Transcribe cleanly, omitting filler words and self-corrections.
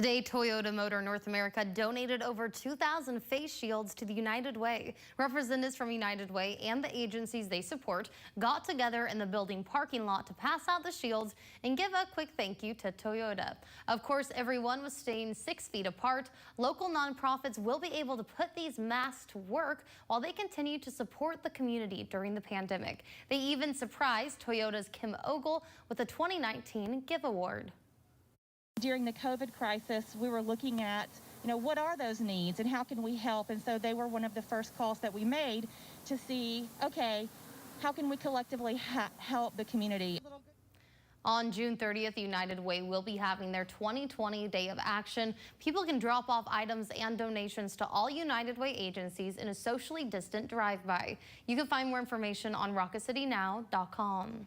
Today, Toyota Motor North America donated over 2,000 face shields to the United Way. Representatives from United Way and the agencies they support got together in the building parking lot to pass out the shields and give a quick thank you to Toyota. Of course, everyone was staying 6 feet apart. Local nonprofits will be able to put these masks to work while they continue to support the community during the pandemic. They even surprised Toyota's Kim Ogle with a 2019 Give Award. During the COVID crisis, we were looking at, what are those needs and how can we help? And so they were one of the first calls that we made to see, okay, how can we collectively help the community? On June 30th, United Way will be having their 2020 Day of Action. People can drop off items and donations to all United Way agencies in a socially distant drive-by. You can find more information on rocketcitynow.com.